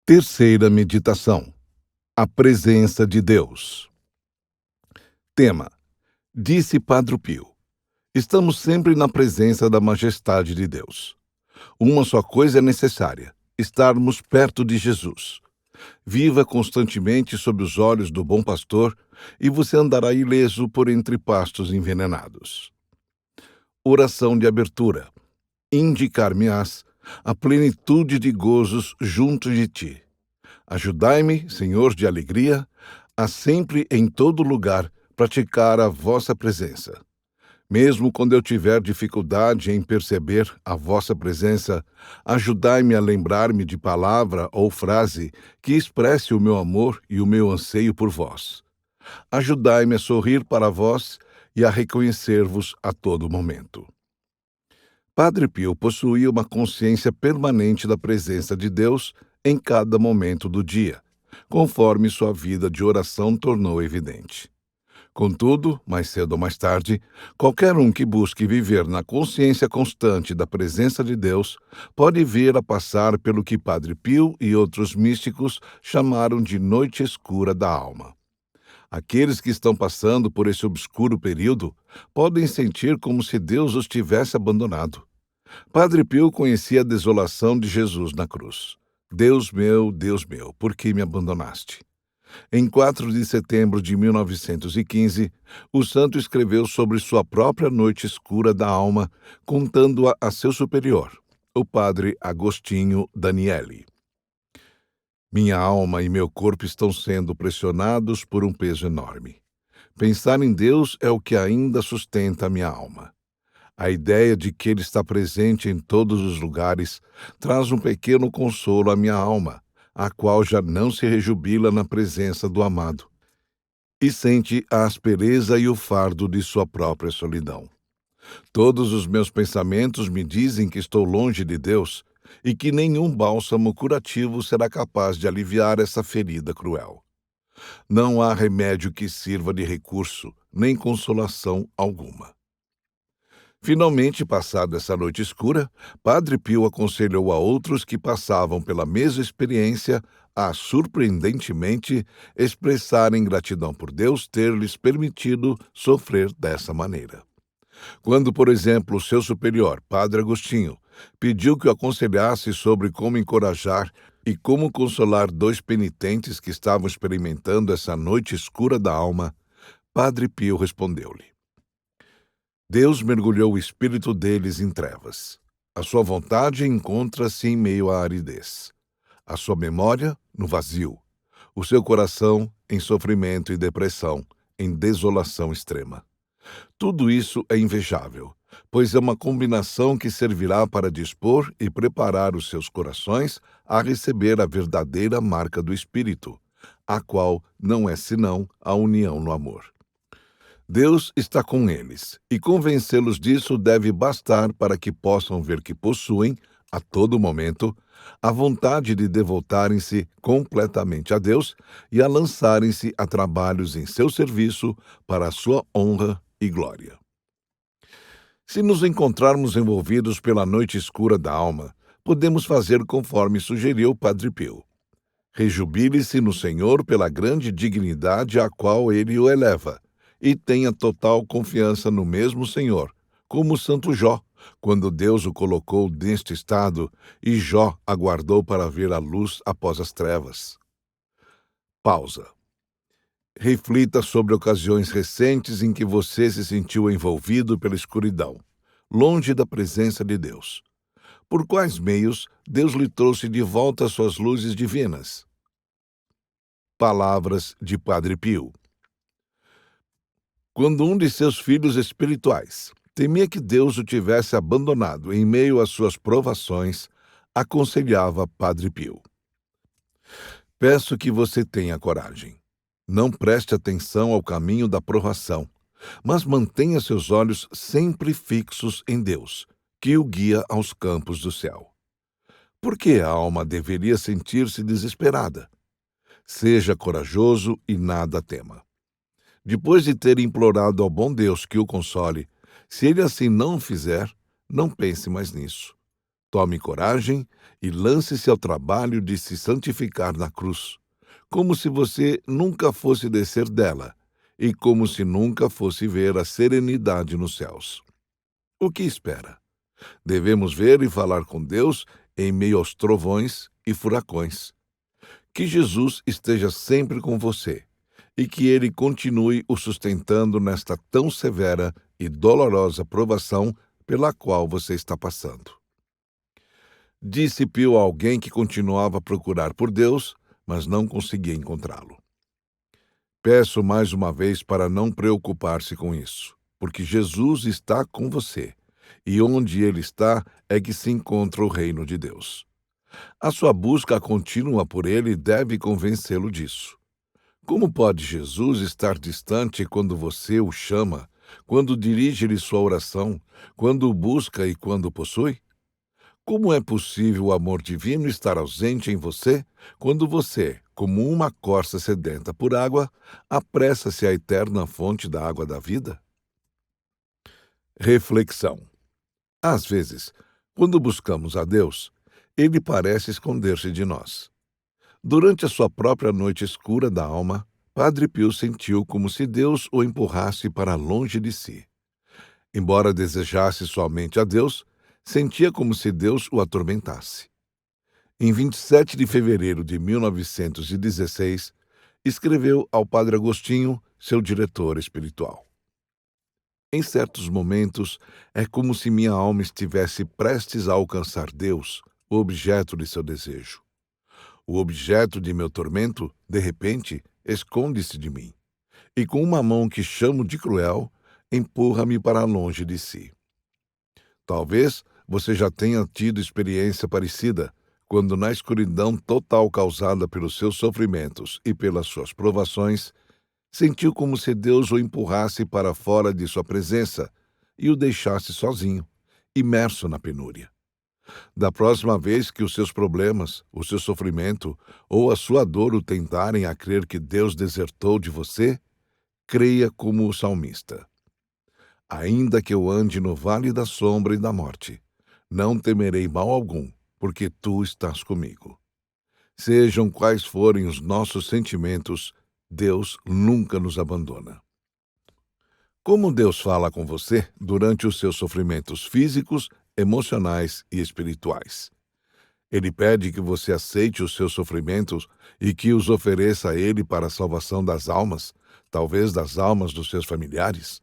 Terceira meditação: a presença de Deus. Tema: Disse Padre Pio. Estamos sempre na presença da majestade de Deus. Uma só coisa é necessária: estarmos perto de Jesus. Viva constantemente sob os olhos do bom pastor e você andará ileso por entre pastos envenenados. Oração de abertura: Indicar-me-ás a plenitude de gozos junto de ti. Ajudai-me, Senhor de alegria, a sempre em todo lugar praticar a vossa presença. Mesmo quando eu tiver dificuldade em perceber a vossa presença, ajudai-me a lembrar-me de palavra ou frase que expresse o meu amor e o meu anseio por vós. Ajudai-me a sorrir para vós e a reconhecer-vos a todo momento. Padre Pio possuía uma consciência permanente da presença de Deus em cada momento do dia, conforme sua vida de oração tornou evidente. Contudo, mais cedo ou mais tarde, qualquer um que busque viver na consciência constante da presença de Deus pode vir a passar pelo que Padre Pio e outros místicos chamaram de noite escura da alma. Aqueles que estão passando por esse obscuro período podem sentir como se Deus os tivesse abandonado. Padre Pio conhecia a desolação de Jesus na cruz. Deus meu, por que me abandonaste? Em 4 de setembro de 1915, o santo escreveu sobre sua própria noite escura da alma, contando-a a seu superior, o padre Agostinho Danieli. Minha alma e meu corpo estão sendo pressionados por um peso enorme. Pensar em Deus é o que ainda sustenta a minha alma. A ideia de que Ele está presente em todos os lugares traz um pequeno consolo à minha alma, a qual já não se rejubila na presença do amado, e sente a aspereza e o fardo de sua própria solidão. Todos os meus pensamentos me dizem que estou longe de Deus e que nenhum bálsamo curativo será capaz de aliviar essa ferida cruel. Não há remédio que sirva de recurso, nem consolação alguma. Finalmente, passada essa noite escura, Padre Pio aconselhou a outros que passavam pela mesma experiência a, surpreendentemente, expressarem gratidão por Deus ter lhes permitido sofrer dessa maneira. Quando, por exemplo, o seu superior, Padre Agostinho, pediu que o aconselhasse sobre como encorajar e como consolar dois penitentes que estavam experimentando essa noite escura da alma, Padre Pio respondeu-lhe: Deus mergulhou o espírito deles em trevas. A sua vontade encontra-se em meio à aridez. A sua memória, no vazio. O seu coração, em sofrimento e depressão, em desolação extrema. Tudo isso é invejável, pois é uma combinação que servirá para dispor e preparar os seus corações a receber a verdadeira marca do Espírito, a qual não é senão a união no amor. Deus está com eles, e convencê-los disso deve bastar para que possam ver que possuem, a todo momento, a vontade de devotarem-se completamente a Deus e a lançarem-se a trabalhos em seu serviço para a sua honra e glória. Se nos encontrarmos envolvidos pela noite escura da alma, podemos fazer conforme sugeriu Padre Pio. Rejubile-se no Senhor pela grande dignidade a qual ele o eleva, e tenha total confiança no mesmo Senhor, como Santo Jó, quando Deus o colocou neste estado e Jó aguardou para ver a luz após as trevas. Pausa. Reflita sobre ocasiões recentes em que você se sentiu envolvido pela escuridão, longe da presença de Deus. Por quais meios Deus lhe trouxe de volta suas luzes divinas? Palavras de Padre Pio. Quando um de seus filhos espirituais temia que Deus o tivesse abandonado em meio às suas provações, aconselhava Padre Pio: Peço que você tenha coragem. Não preste atenção ao caminho da provação, mas mantenha seus olhos sempre fixos em Deus, que o guia aos campos do céu. Por que a alma deveria sentir-se desesperada? Seja corajoso e nada tema. Depois de ter implorado ao bom Deus que o console, se ele assim não o fizer, não pense mais nisso. Tome coragem e lance-se ao trabalho de se santificar na cruz, como se você nunca fosse descer dela e como se nunca fosse ver a serenidade nos céus. O que espera? Devemos ver e falar com Deus em meio aos trovões e furacões. Que Jesus esteja sempre com você e que Ele continue o sustentando nesta tão severa e dolorosa provação pela qual você está passando. Disse Pio a alguém que continuava a procurar por Deus, mas não conseguia encontrá-lo. Peço mais uma vez para não preocupar-se com isso, porque Jesus está com você, e onde Ele está é que se encontra o reino de Deus. A sua busca contínua por Ele deve convencê-lo disso. Como pode Jesus estar distante quando você o chama, quando dirige-lhe sua oração, quando o busca e quando o possui? Como é possível o amor divino estar ausente em você, quando você, como uma corça sedenta por água, apressa-se à eterna fonte da água da vida? Reflexão. Às vezes, quando buscamos a Deus, Ele parece esconder-se de nós. Durante a sua própria noite escura da alma, Padre Pio sentiu como se Deus o empurrasse para longe de si. Embora desejasse somente a Deus, sentia como se Deus o atormentasse. Em 27 de fevereiro de 1916, escreveu ao Padre Agostinho, seu diretor espiritual: Em certos momentos, é como se minha alma estivesse prestes a alcançar Deus, o objeto de seu desejo. O objeto de meu tormento, de repente, esconde-se de mim, e com uma mão que chamo de cruel, empurra-me para longe de si. Talvez você já tenha tido experiência parecida, quando na escuridão total causada pelos seus sofrimentos e pelas suas provações, sentiu como se Deus o empurrasse para fora de sua presença e o deixasse sozinho, imerso na penúria. Da próxima vez que os seus problemas, o seu sofrimento ou a sua dor o tentarem a crer que Deus desertou de você, creia como o salmista: Ainda que eu ande no vale da sombra e da morte, não temerei mal algum, porque tu estás comigo. Sejam quais forem os nossos sentimentos, Deus nunca nos abandona. Como Deus fala com você durante os seus sofrimentos físicos, emocionais e espirituais? Ele pede que você aceite os seus sofrimentos e que os ofereça a Ele para a salvação das almas, talvez das almas dos seus familiares?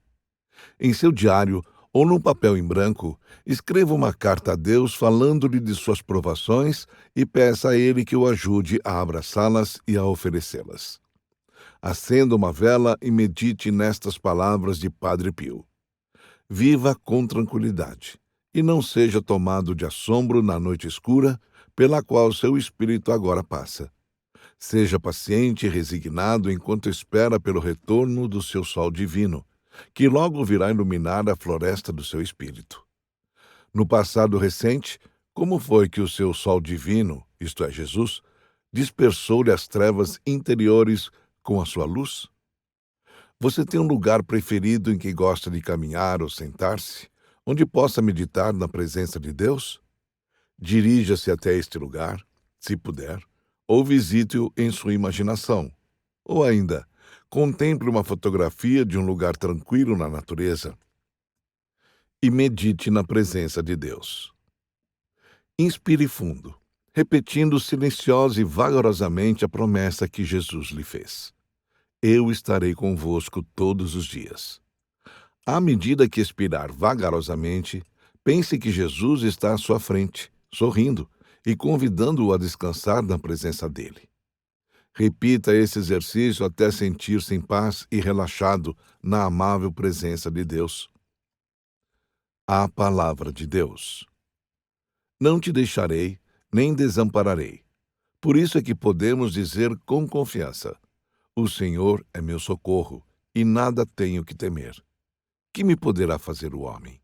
Em seu diário ou num papel em branco, escreva uma carta a Deus falando-lhe de suas provações e peça a Ele que o ajude a abraçá-las e a oferecê-las. Acenda uma vela e medite nestas palavras de Padre Pio. Viva com tranquilidade e não seja tomado de assombro na noite escura pela qual seu espírito agora passa. Seja paciente e resignado enquanto espera pelo retorno do seu sol divino, que logo virá iluminar a floresta do seu espírito. No passado recente, como foi que o seu sol divino, isto é, Jesus, dispersou-lhe as trevas interiores com a sua luz? Você tem um lugar preferido em que gosta de caminhar ou sentar-se, onde possa meditar na presença de Deus? Dirija-se até este lugar, se puder, ou visite-o em sua imaginação. Ou ainda, contemple uma fotografia de um lugar tranquilo na natureza e medite na presença de Deus. Inspire fundo, repetindo silenciosa e vagarosamente a promessa que Jesus lhe fez: Eu estarei convosco todos os dias. À medida que expirar vagarosamente, pense que Jesus está à sua frente, sorrindo e convidando-o a descansar na presença dele. Repita esse exercício até sentir-se em paz e relaxado na amável presença de Deus. A Palavra de Deus. Não te deixarei, nem desampararei. Por isso é que podemos dizer com confiança: O Senhor é meu socorro, e nada tenho que temer. Que me poderá fazer o homem?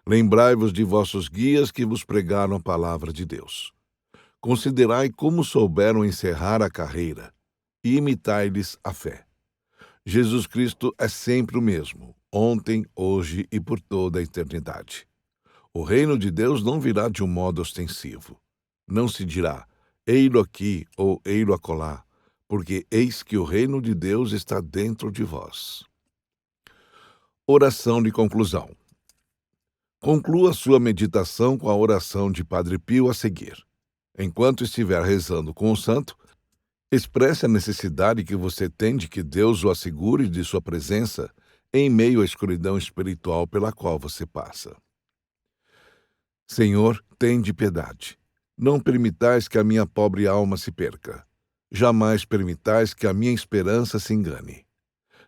Lembrai-vos de vossos guias que vos pregaram a palavra de Deus. Considerai como souberam encerrar a carreira, e imitai-lhes a fé. Jesus Cristo é sempre o mesmo, ontem, hoje e por toda a eternidade. O reino de Deus não virá de um modo ostensivo. Não se dirá, ei-lo aqui ou ei-lo acolá, porque eis que o reino de Deus está dentro de vós. Oração de conclusão. Conclua sua meditação com a oração de Padre Pio a seguir. Enquanto estiver rezando com o santo, expresse a necessidade que você tem de que Deus o assegure de sua presença em meio à escuridão espiritual pela qual você passa. Senhor, tende piedade. Não permitais que a minha pobre alma se perca. Jamais permitais que a minha esperança se engane.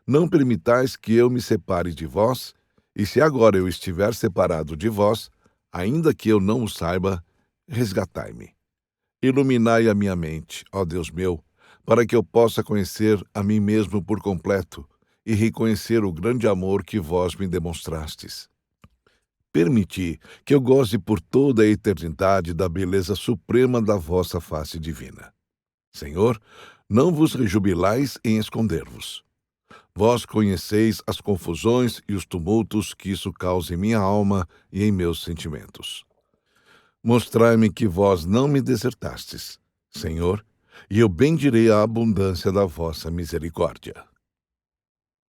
Não permitais que eu me separe de vós, e se agora eu estiver separado de vós, ainda que eu não o saiba, resgatai-me. Iluminai a minha mente, ó Deus meu, para que eu possa conhecer a mim mesmo por completo e reconhecer o grande amor que vós me demonstrastes. Permiti que eu goze por toda a eternidade da beleza suprema da vossa face divina. Senhor, não vos rejubilais em esconder-vos. Vós conheceis as confusões e os tumultos que isso causa em minha alma e em meus sentimentos. Mostrai-me que vós não me desertastes, Senhor, e eu bendirei a abundância da vossa misericórdia.